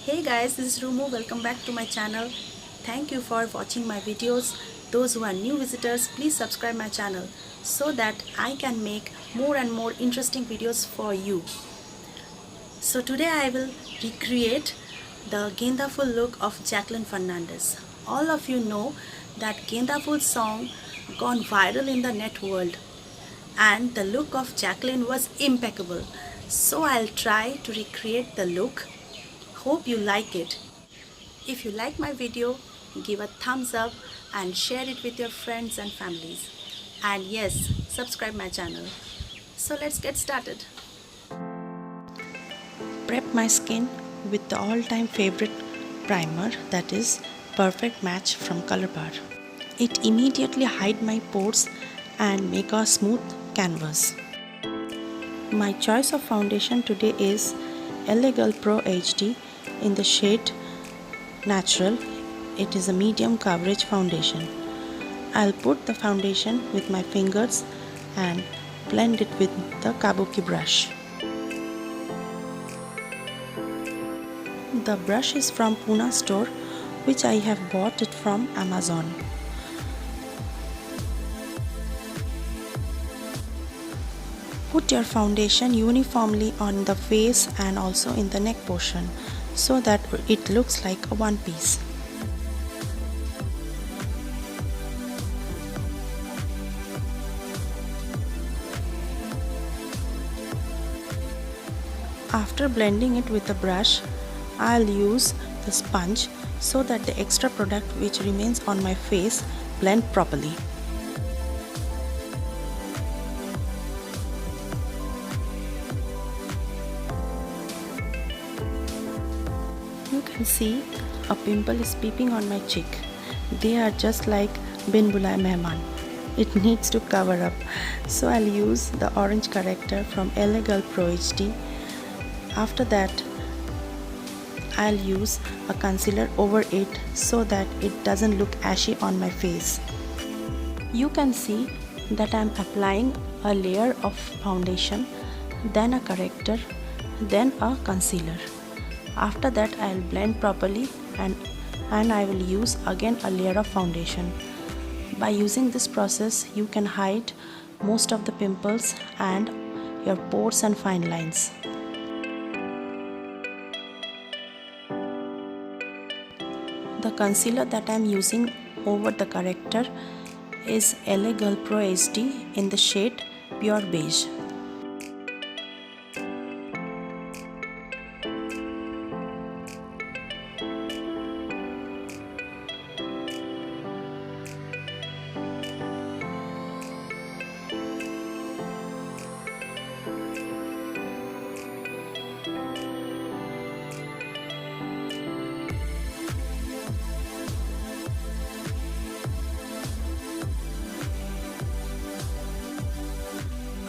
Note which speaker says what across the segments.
Speaker 1: Hey guys, this is Rumu. Welcome back to my channel. Thank you for watching my videos. Those who are new visitors, please subscribe my channel so that I can make more and more interesting videos for you. So today I will recreate the Genda Full look of Jacqueline Fernandez. All of you know that Genda Full song gone viral in the net world, and the look of Jacqueline was impeccable. So I'll try to recreate the look. Hope you like it. If you like my video, give a thumbs up and share it with your friends and families. And yes, subscribe my channel. So let's get started. Prep my skin with the all-time favorite primer, that is Perfect Match from Colorbar. It immediately hide my pores and make a smooth canvas. My choice of foundation today is LA Girl Pro HD in the shade Natural. It is a medium coverage foundation. I'll put the foundation with my fingers and blend it with the kabuki brush. The brush is from Pune store, which I have bought it from Amazon. Put your foundation uniformly on the face and also in the neck portion so that it looks like a one piece. After blending it with the brush, I'll use the sponge so that the extra product which remains on my face blend properly. You can see a pimple is peeping on my cheek. They are just like Bin Bulai Mehman. It needs to cover up. So I'll use the orange corrector from LA Girl Pro HD. After that, I'll use a concealer over it so that it doesn't look ashy on my face. You can see that I'm applying a layer of foundation, then a corrector, then a concealer. After that, I'll blend properly and I will use again a layer of foundation. By using this process, you can hide most of the pimples and your pores and fine lines. The concealer that I am using over the corrector is LA Girl Pro HD in the shade Pure Beige.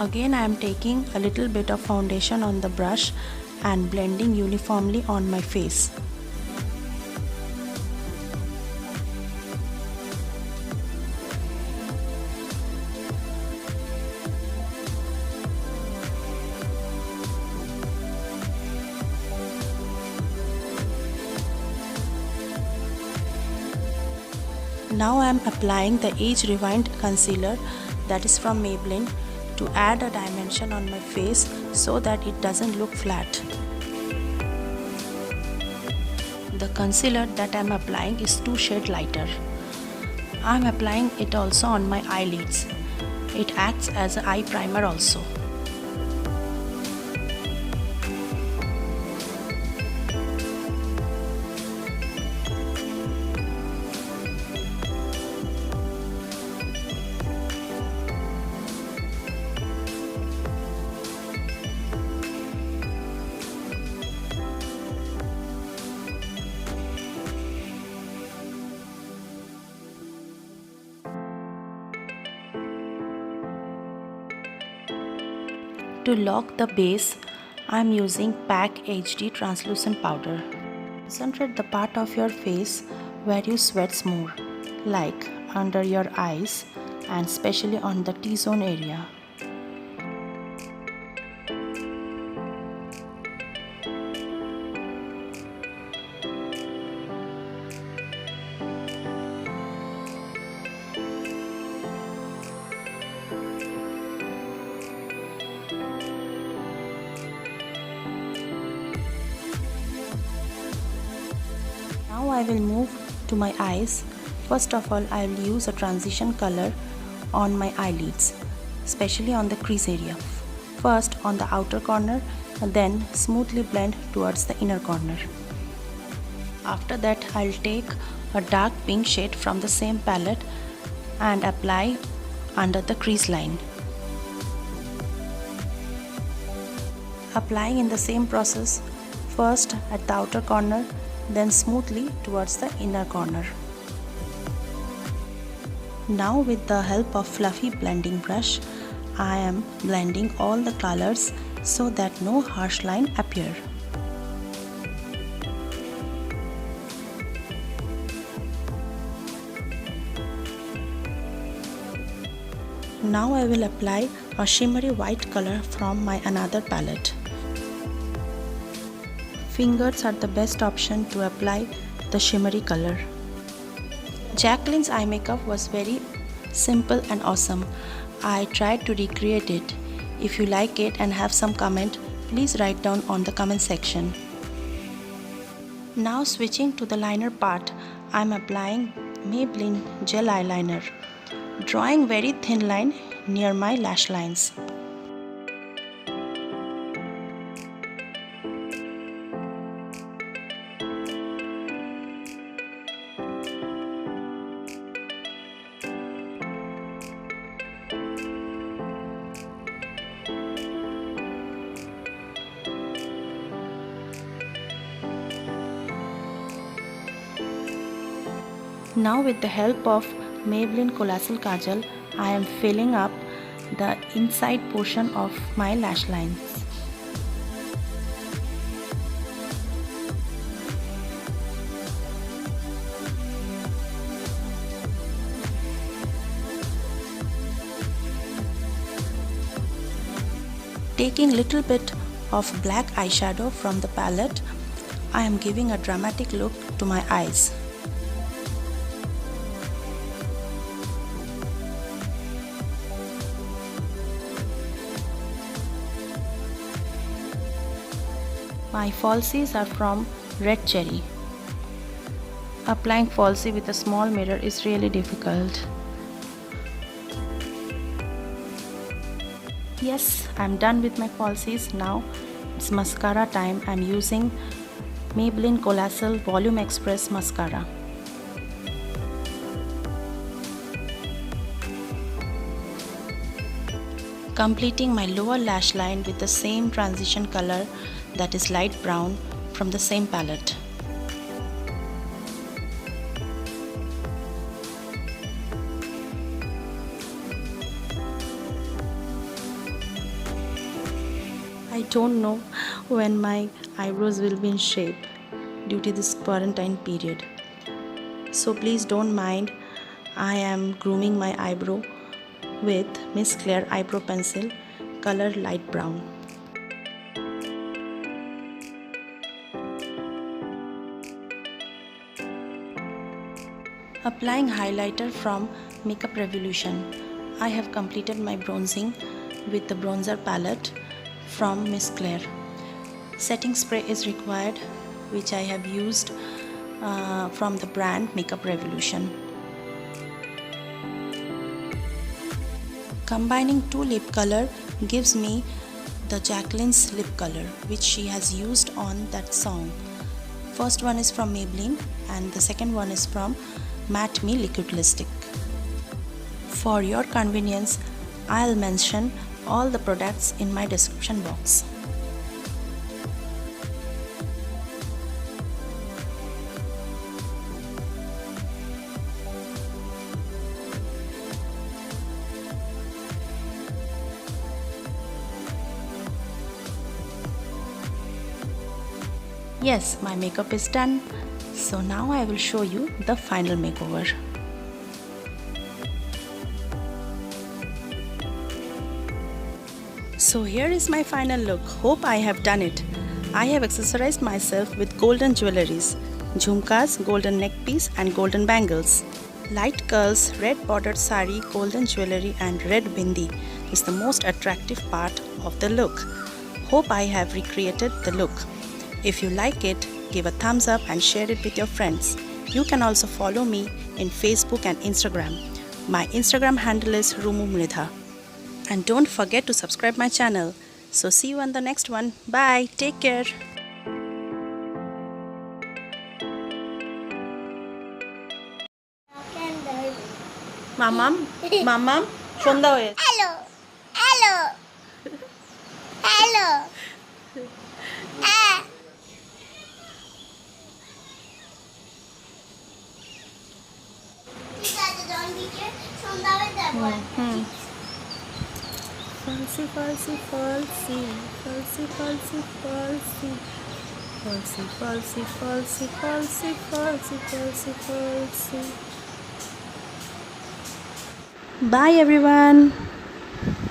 Speaker 1: Again, I am taking a little bit of foundation on the brush and blending uniformly on my face. Now I am applying the Age Rewind concealer, that is from Maybelline, to add a dimension on my face so that it doesn't look flat. The concealer that I am applying is 2 shades lighter. I am applying it also on my eyelids. It acts as an eye primer also. To lock the base, I am using PAC HD translucent powder. Concentrate the part of your face where you sweat more, like under your eyes and especially on the T-zone area. Now I will move to my eyes. First of all, I will use a transition color on my eyelids, especially on the crease area. First on the outer corner and then smoothly blend towards the inner corner. After that, I'll take a dark pink shade from the same palette and apply under the crease line. Applying in the same process, first at the outer corner, then smoothly towards the inner corner. Now with the help of fluffy blending brush, I am blending all the colors so that no harsh line appear. Now I will apply a shimmery white color from my another palette. Fingers are the best option to apply the shimmery color. Jacqueline's eye makeup was very simple and awesome. I tried to recreate it. If you like it and have some comment, please write down on the comment section. Now switching to the liner part, I am applying Maybelline gel eyeliner, drawing very thin line near my lash lines. Now with the help of Maybelline Colossal Kajal, I am filling up the inside portion of my lash lines. Taking little bit of black eyeshadow from the palette, I am giving a dramatic look to my eyes. My falsies are from Red Cherry. Applying falsie with a small mirror is really difficult. Yes, I'm done with my falsies. Now it's mascara time. I'm using Maybelline Colossal Volume Express Mascara. Completing my lower lash line with the same transition color, that is light brown, from the same palette. I don't know when my eyebrows will be in shape due to this quarantine period. So please don't mind, I am grooming my eyebrow with Miss Claire eyebrow pencil, color light brown. Applying highlighter from Makeup Revolution. I have completed my bronzing with the bronzer palette from Miss Claire. Setting spray is required, which I have used from the brand Makeup Revolution. Combining two lip color gives me the Jacqueline's lip color, which she has used on that song. First one is from Maybelline and the second one is from Matte Me Liquid Lipstick. For your convenience, I'll mention all the products in my description box. Yes, my makeup is done. So now I will show you the final makeover. So here is my final look. Hope I have done it. I have accessorized myself with golden jewelries, jhumkas, golden neck piece and golden bangles. Light curls, red bordered sari, golden jewelry and red bindi is the most attractive part of the look. Hope I have recreated the look. If you like it, give a thumbs up and share it with your friends. You can also follow me in Facebook and Instagram. My Instagram handle is Rumu Mridha. And don't forget to subscribe my channel. So see you on the next one. Bye. Take care. মামাম মামাম সন্ধ্যা হয়েছে
Speaker 2: hello hello hello ঠিক আছে জন দিকে সন্ধ্যা হয়ে যাবে
Speaker 1: Falsy, falsy, falsy, falsy, falsy, falsy, falsy, falsy, falsy, falsy, falsy, falsy, falsy. Bye everyone.